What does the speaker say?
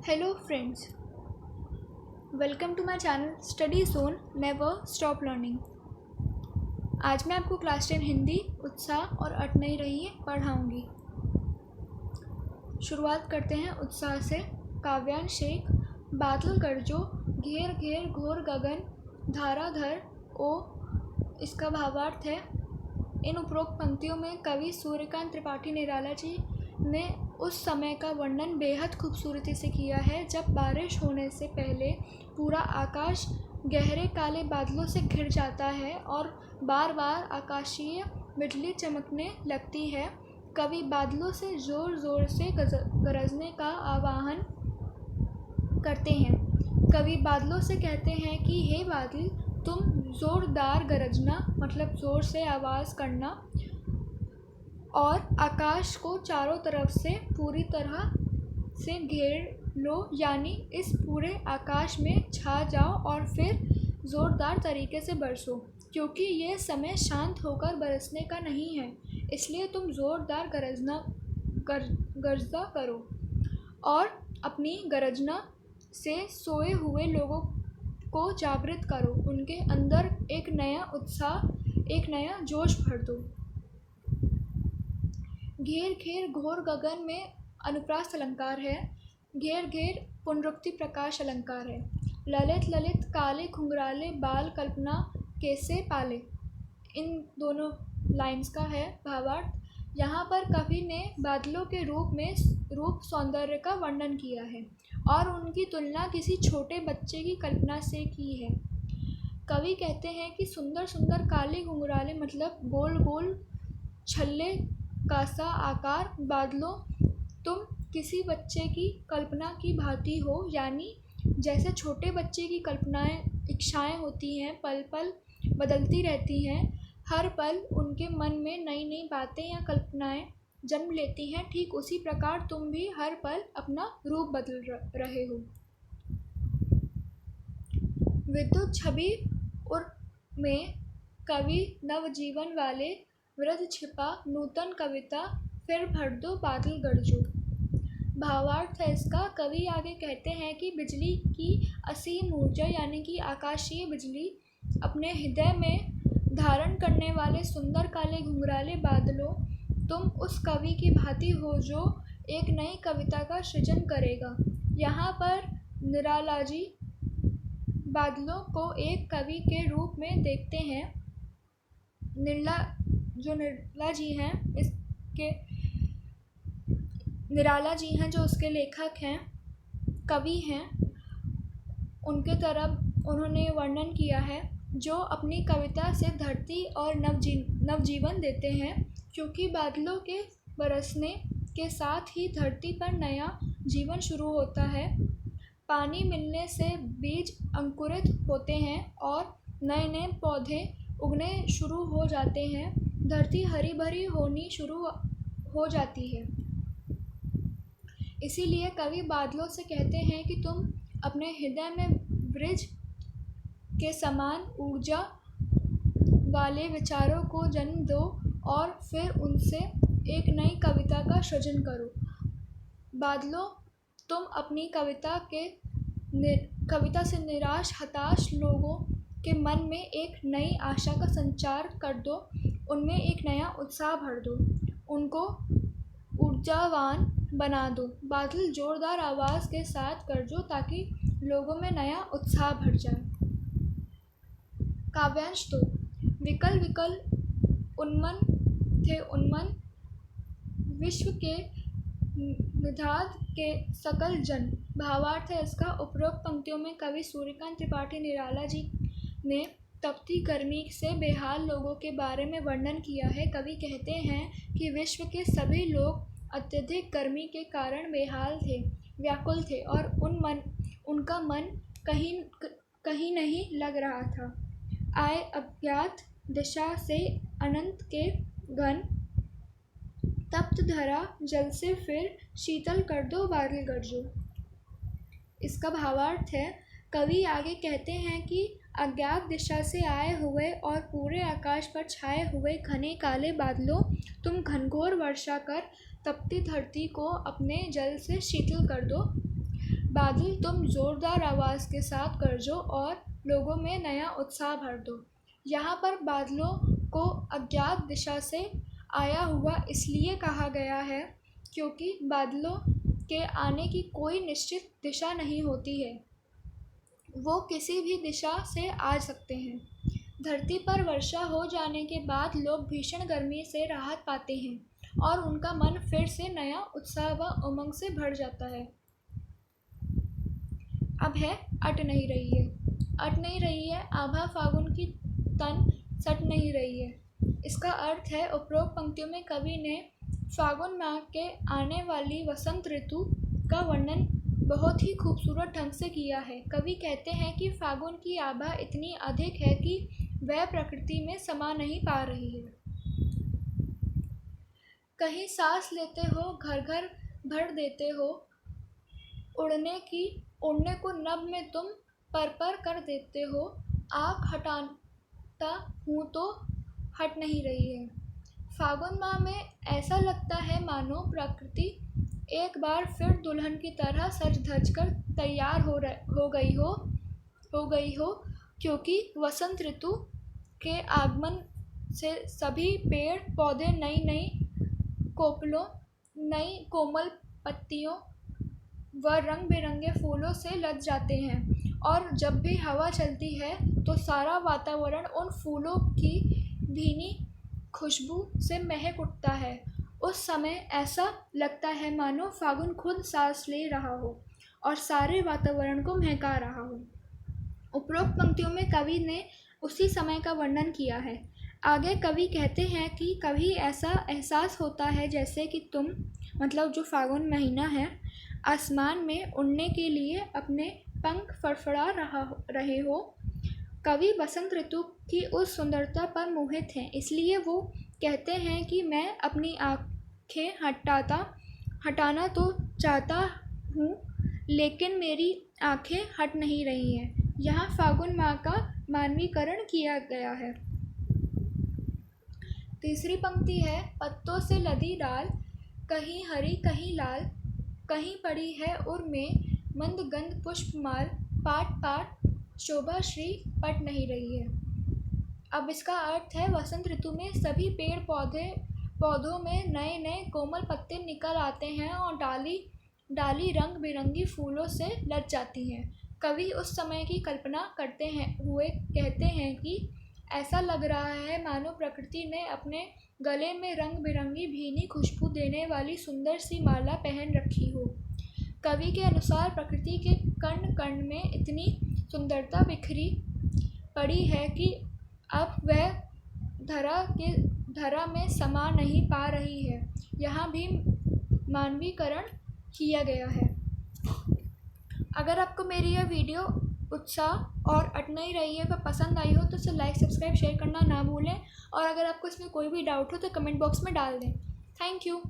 Hello friends, welcome to my channel Study Zone Never Stop Learning। आज मैं आपको class 10 Hindi उत्साह और अट नहीं रही है पढ़ाऊँगी। शुरुआत करते हैं उत्साह से। काव्यांश शेख। बादल गरजो घेर घेर घोर गगन धाराधर ओ। इसका भावार्थ है, इन उपरोक्त पंक्तियों में कवि सूर्यकांत त्रिपाठी निराला जी ने उस समय का वर्णन बेहद खूबसूरती से किया है जब बारिश होने से पहले पूरा आकाश गहरे काले बादलों से घिर जाता है और बार बार आकाशीय बिजली चमकने लगती है। कवि बादलों से ज़ोर ज़ोर से गरजने का आह्वान करते हैं। कवि बादलों से कहते हैं कि हे बादल, तुम ज़ोरदार गरजना मतलब ज़ोर से आवाज़ करना और आकाश को चारों तरफ से पूरी तरह से घेर लो, यानी इस पूरे आकाश में छा जाओ और फिर ज़ोरदार तरीके से बरसो, क्योंकि ये समय शांत होकर बरसने का नहीं है, इसलिए तुम ज़ोरदार गरजा करो और अपनी गरजना से सोए हुए लोगों को जागृत करो, उनके अंदर एक नया उत्साह, एक नया जोश भर दो। घेर घेर घोर गगन में अनुप्रास अलंकार है। घेर घेर पुनरुक्ति प्रकाश अलंकार है। ललित ललित काले घुंघराले बाल कल्पना कैसे पाले, इन दोनों लाइंस का है भावार्थ। यहाँ पर कवि ने बादलों के रूप सौंदर्य का वर्णन किया है और उनकी तुलना किसी छोटे बच्चे की कल्पना से की है। कवि कहते हैं कि सुंदर सुंदर काले घुंघराले मतलब गोल गोल छल्ले का सा आकार बादलों तुम किसी बच्चे की कल्पना की भांति हो, यानी जैसे छोटे बच्चे की कल्पनाएं इच्छाएं होती हैं, पल पल बदलती रहती हैं, हर पल उनके मन में नई नई बातें या कल्पनाएं जन्म लेती हैं, ठीक उसी प्रकार तुम भी हर पल अपना रूप बदल रहे हो। विद्युत छवि उर में कवि नवजीवन वाले वृद्ध छिपा नूतन कविता फिर भर दो बादल गरजो। भावार्थ है इसका, कवि आगे कहते हैं कि बिजली की असीम ऊर्जा यानी कि आकाशीय बिजली अपने हृदय में धारण करने वाले सुंदर काले घुंघराले बादलों, तुम उस कवि की भांति हो जो एक नई कविता का सृजन करेगा। यहाँ पर निराला जी बादलों को एक कवि के रूप में देखते हैं। निराला जी हैं जो उसके लेखक हैं, कवि हैं, उनके तरफ उन्होंने वर्णन किया है जो अपनी कविता से धरती और नवजीवन देते हैं, क्योंकि बादलों के बरसने के साथ ही धरती पर नया जीवन शुरू होता है। पानी मिलने से बीज अंकुरित होते हैं और नए नए पौधे उगने शुरू हो जाते हैं, धरती हरी भरी होनी शुरू हो जाती है। इसीलिए कवि बादलों से कहते हैं कि तुम अपने हृदय में वृक्ष के समान ऊर्जा वाले विचारों को जन्म दो और फिर उनसे एक नई कविता का सृजन करो। बादलों, तुम अपनी कविता से निराश हताश लोगों के मन में एक नई आशा का संचार कर दो, उनमें एक नया उत्साह भर दो, उनको ऊर्जावान बना दो। बादल जोरदार आवाज़ के साथ गरजो ताकि लोगों में नया उत्साह भर जाए। काव्यांश 2। विकल विकल उन्मन थे उन्मन विश्व के निधाद के सकल जन। भावार्थ है इसका, उपरोक्त पंक्तियों में कवि सूर्यकांत त्रिपाठी निराला जी ने तपती गर्मी से बेहाल लोगों के बारे में वर्णन किया है। कवि कहते हैं कि विश्व के सभी लोग अत्यधिक गर्मी के कारण बेहाल थे, व्याकुल थे और उनका मन कहीं नहीं लग रहा था। आए अज्ञात दिशा से अनंत के घन, तप्त धरा जल से फिर शीतल कर दो बादल गरजो। इसका भावार्थ है, कवि आगे कहते हैं कि अज्ञात दिशा से आए हुए और पूरे आकाश पर छाए हुए घने काले बादलों, तुम घनघोर वर्षा कर तपती धरती को अपने जल से शीतल कर दो। बादल तुम ज़ोरदार आवाज़ के साथ गरजो और लोगों में नया उत्साह भर दो। यहाँ पर बादलों को अज्ञात दिशा से आया हुआ इसलिए कहा गया है क्योंकि बादलों के आने की कोई निश्चित दिशा नहीं होती है, वो किसी भी दिशा से आ सकते हैं। धरती पर वर्षा हो जाने के बाद लोग भीषण गर्मी से राहत पाते हैं और उनका मन फिर से नया उत्साह व उमंग से भर जाता है। अब है अट नहीं रही है। अट नहीं रही है, आभा फागुन की तन सट नहीं रही है। इसका अर्थ है उपरोक्त पंक्तियों में कवि ने फागुन माह के आने वाली वसंत ऋतु का वर्णन बहुत ही खूबसूरत ढंग से किया है। कवि कहते हैं कि फागुन की आभा इतनी अधिक है कि वह प्रकृति में समा नहीं पा रही है। कहीं सांस लेते हो, घर घर भर देते हो, उड़ने को नभ में तुम पर कर देते हो। आँख हटाता हूँ तो हट नहीं रही है। फागुन माह में ऐसा लगता है मानो प्रकृति एक बार फिर दुल्हन की तरह सज धज कर तैयार हो गई हो क्योंकि वसंत ऋतु के आगमन से सभी पेड़ पौधे नई नई कोपलों, नई कोमल पत्तियों व रंग बिरंगे फूलों से लद जाते हैं और जब भी हवा चलती है तो सारा वातावरण उन फूलों की भीनी खुशबू से महक उठता है। उस समय ऐसा लगता है मानो फागुन खुद सांस ले रहा हो और सारे वातावरण को महका रहा हो। उपरोक्त पंक्तियों में कवि ने उसी समय का वर्णन किया है। आगे कवि कहते हैं कि कभी ऐसा एहसास होता है जैसे कि तुम, मतलब जो फागुन महीना है, आसमान में उड़ने के लिए अपने पंख फड़फड़ा रहे हो। कवि बसंत ऋतु की उस सुंदरता पर मोहित हैं, इसलिए वो कहते हैं कि मैं अपनी आँखें हटाना तो चाहता हूँ लेकिन मेरी आँखें हट नहीं रही हैं। यहाँ फागुन माह का मानवीकरण किया गया है। तीसरी पंक्ति है, पत्तों से लदी डाल, कहीं हरी कहीं लाल, कहीं पड़ी है उर में मंद गंध पुष्पमाल, पाट पाट शोभा श्री पट नहीं रही है। अब इसका अर्थ है वसंत ऋतु में सभी पेड़ पौधों में नए नए कोमल पत्ते निकल आते हैं और डाली रंग बिरंगी फूलों से लद जाती हैं। कवि उस समय की कल्पना करते हुए कहते हैं कि ऐसा लग रहा है मानो प्रकृति ने अपने गले में रंग बिरंगी भीनी खुशबू देने वाली सुंदर सी माला पहन रखी हो। कवि के अनुसार प्रकृति के कण कण में इतनी सुंदरता बिखरी पड़ी है कि अब वह धरा में समा नहीं पा रही है। यहाँ भी मानवीकरण किया गया है। अगर आपको मेरी यह वीडियो उत्साह और अट नहीं रही है वह पसंद आई हो तो इसे लाइक, सब्सक्राइब, शेयर करना ना भूलें और अगर आपको इसमें कोई भी डाउट हो तो कमेंट बॉक्स में डाल दें। Thank you.